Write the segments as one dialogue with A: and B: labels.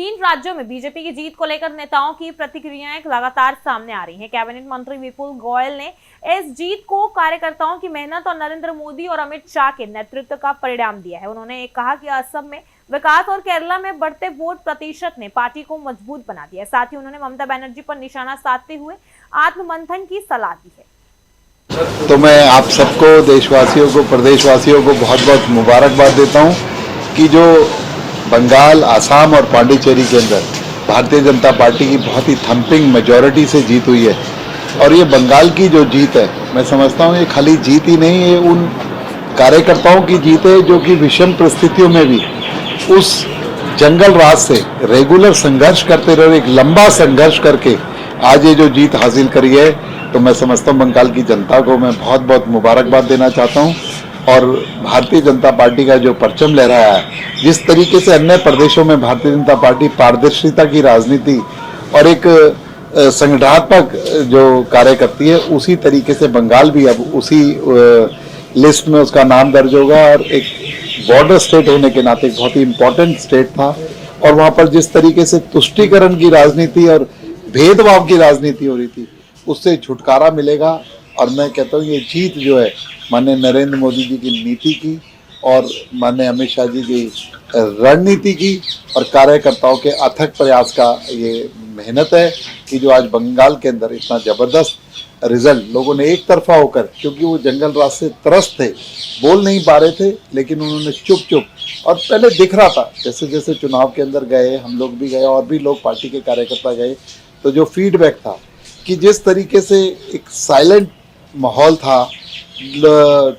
A: तीन राज्यों में बीजेपी की जीत को लेकर नेताओं की प्रतिक्रियाएं लगातार सामने आ रही हैं। कैबिनेट मंत्री विपुल गोयल ने इस जीत को कार्यकर्ताओं की मेहनत और नरेंद्र मोदी और अमित शाह के नेतृत्व का परिणाम दिया है। उन्होंने कहा कि असम में विकास और केरला में बढ़ते वोट प्रतिशत ने पार्टी को मजबूत बना दिया है। साथ ही उन्होंने ममता बनर्जी पर निशाना साधते हुए आत्ममंथन की सलाह दी है।
B: तो मैं आप सबको, देशवासियों को, प्रदेशवासियों को बहुत बहुत मुबारकबाद देता हूं कि जो बंगाल, आसाम और पांडिचेरी के अंदर भारतीय जनता पार्टी की बहुत ही थम्पिंग मेजॉरिटी से जीत हुई है। और ये बंगाल की जो जीत है, मैं समझता हूँ ये खाली जीत ही नहीं, ये उन कार्यकर्ताओं की जीत है जो कि विषम परिस्थितियों में भी उस जंगल राज से रेगुलर संघर्ष करते रहे, एक लंबा संघर्ष करके आज ये जो जीत हासिल करी है। तो मैं समझता हूँ बंगाल की जनता को मैं बहुत बहुत मुबारकबाद देना चाहता हूँ। और भारतीय जनता पार्टी का जो परचम लहराया है, जिस तरीके से अन्य प्रदेशों में भारतीय जनता पार्टी पारदर्शिता की राजनीति और एक संगठनात्मक जो कार्य करती है, उसी तरीके से बंगाल भी अब उसी लिस्ट में उसका नाम दर्ज होगा। और एक बॉर्डर स्टेट होने के नाते एक बहुत ही इम्पोर्टेंट स्टेट था, और वहाँ पर जिस तरीके से तुष्टीकरण की राजनीति और भेदभाव की राजनीति हो रही थी, उससे छुटकारा मिलेगा। और मैं कहता हूँ ये जीत जो है माननीय नरेंद्र मोदी जी की नीति की और माननीय अमित शाह जी की रणनीति की और कार्यकर्ताओं के अथक प्रयास का ये मेहनत है कि जो आज बंगाल के अंदर इतना जबरदस्त रिजल्ट लोगों ने एक तरफा होकर, क्योंकि वो जंगल राज से त्रस्त थे, बोल नहीं पा रहे थे, लेकिन उन्होंने चुप और पहले दिख रहा था, जैसे जैसे चुनाव के अंदर गए, हम लोग भी गए और भी लोग पार्टी के कार्यकर्ता गए, तो जो फीडबैक था कि जिस तरीके से एक साइलेंट माहौल था,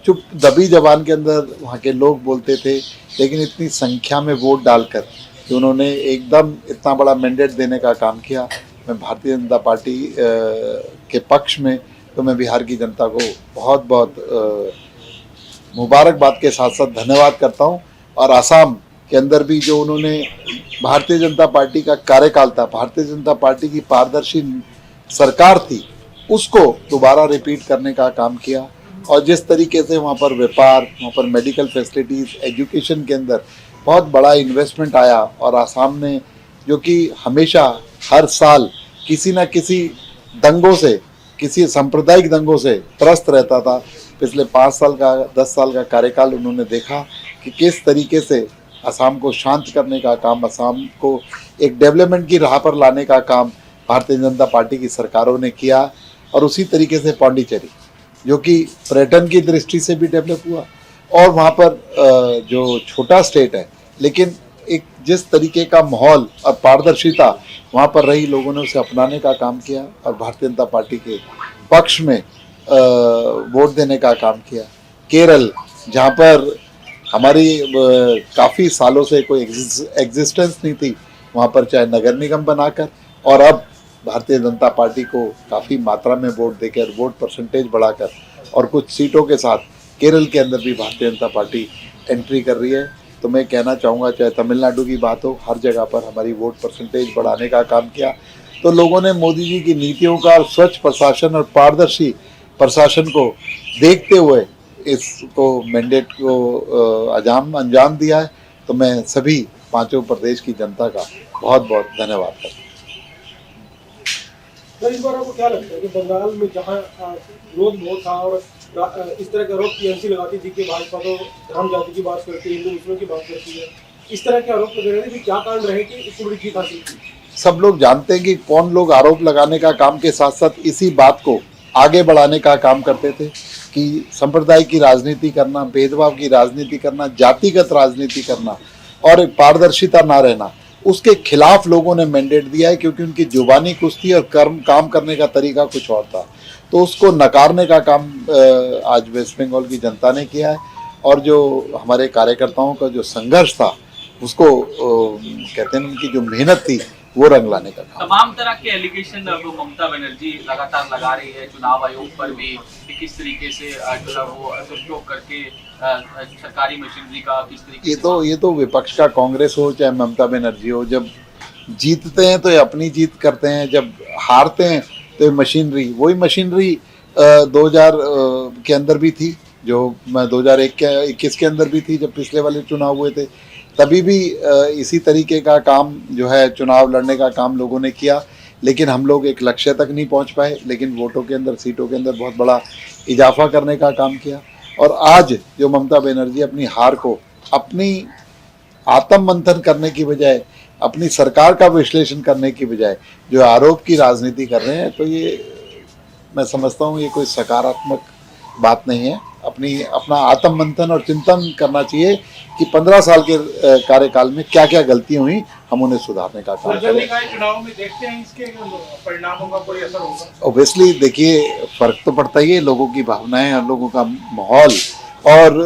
B: चुप दबी जबान के अंदर वहाँ के लोग बोलते थे, लेकिन इतनी संख्या में वोट डालकर कि उन्होंने एकदम इतना बड़ा मैंडेट देने का काम किया। मैं भारतीय जनता पार्टी के पक्ष में तो मैं बिहार की जनता को बहुत बहुत मुबारकबाद के साथ साथ धन्यवाद करता हूँ। और आसाम के अंदर भी जो उन्होंने भारतीय जनता पार्टी का कार्यकाल था, भारतीय जनता पार्टी की पारदर्शी सरकार थी, उसको दोबारा रिपीट करने का काम किया। और जिस तरीके से वहाँ पर व्यापार, वहाँ पर मेडिकल फैसिलिटीज़, एजुकेशन के अंदर बहुत बड़ा इन्वेस्टमेंट आया, और आसाम ने जो कि हमेशा हर साल किसी न किसी दंगों से, किसी सांप्रदायिक दंगों से त्रस्त रहता था, पिछले 5 साल का 10 साल का कार्यकाल उन्होंने देखा कि किस तरीके से असम को शांत करने का काम, असम को एक डेवलपमेंट की राह पर लाने का काम भारतीय जनता पार्टी की सरकारों ने किया। और उसी तरीके से पांडिचेरी जो कि पर्यटन की दृष्टि से भी डेवलप हुआ, और वहाँ पर जो छोटा स्टेट है, लेकिन एक जिस तरीके का माहौल और पारदर्शिता वहाँ पर रही, लोगों ने उसे अपनाने का काम किया और भारतीय जनता पार्टी के पक्ष में वोट देने का काम किया। केरल, जहाँ पर हमारी काफ़ी सालों से कोई एग्जिस्टेंस नहीं थी, वहाँ पर चाहे नगर निगम बनाकर, और अब भारतीय जनता पार्टी को काफ़ी मात्रा में वोट देकर, वोट परसेंटेज बढ़ाकर और कुछ सीटों के साथ केरल के अंदर भी भारतीय जनता पार्टी एंट्री कर रही है। तो मैं कहना चाहूँगा, चाहे तमिलनाडु की बात हो, हर जगह पर हमारी वोट परसेंटेज बढ़ाने का काम किया। तो लोगों ने मोदी जी की नीतियों का, स्वच्छ प्रशासन और पारदर्शी प्रशासन को देखते हुए इसको मैंडेट को अंजाम दिया है। तो मैं सभी 5 प्रदेश की जनता का बहुत बहुत धन्यवाद करता हूँ।
C: सर, इस बार आपको क्या लगता है कि बंगाल में जहाँ विरोध बहुत था और इस तरह के आरोप टीएमसी लगाती थी कि भाजपा तो धर्म जाति की बात करती है, हिंदू मुस्लिम की बात करती है, इस तरह के आरोप लगे रहे थे कि क्या कारण रहे कि इतनी बड़ी जीत हासिल की?
B: सब लोग जानते हैं कि कौन लोग आरोप लगाने का काम के साथ साथ इसी बात को आगे बढ़ाने का काम करते थे कि संप्रदाय की राजनीति करना, भेदभाव की राजनीति करना, जातिगत राजनीति करना और पारदर्शिता ना रहना, उसके खिलाफ लोगों ने मैंडेट दिया है, क्योंकि उनकी जुबानी कुछ थी और काम करने का तरीका कुछ और था। तो उसको नकारने का काम आज वेस्ट बंगाल की जनता ने किया है, और जो हमारे कार्यकर्ताओं का जो संघर्ष था, उसको कहते हैं उनकी जो मेहनत थी, वो रंग लाने का काम।
D: तमाम तरह के एलिगेशन अब ममता बनर्जी लगातार लगा रही है, चुनाव आयोग पर भी किस तरीके से जो है वो दुरुपयोग करके सरकारी मशीनरी का किस तरीके
B: ये तो विपक्ष का कांग्रेस हो चाहे ममता बनर्जी हो, जब जीतते हैं तो ये अपनी जीत करते हैं, जब हारते हैं तो ये मशीनरी, वही मशीनरी 2000 के अंदर भी थी, जो 2021 के अंदर भी थी, जब पिछले वाले चुनाव हुए थे। तभी भी इसी तरीके का काम जो है चुनाव लड़ने का काम लोगों ने किया, लेकिन हम लोग एक लक्ष्य तक नहीं पहुंच पाए, लेकिन वोटों के अंदर, सीटों के अंदर बहुत बड़ा इजाफा करने का काम किया। और आज जो ममता बनर्जी अपनी हार को अपनी आत्म मंथन करने की बजाय, अपनी सरकार का विश्लेषण करने की बजाय जो आरोप की राजनीति कर रहे हैं, तो ये मैं समझता हूँ ये कोई सकारात्मक बात नहीं है। अपना आत्म मंथन और चिंतन करना चाहिए कि 15 साल के कार्यकाल में क्या क्या गलतियां हुई, हम उन्हें सुधारने का काम करें।
C: चुनाव में देखते हैं इसके परिणामों का कोई असर होगा?
B: ऑब्वियसली देखिए, फर्क तो पड़ता ही है, लोगों की भावनाएं और लोगों का माहौल और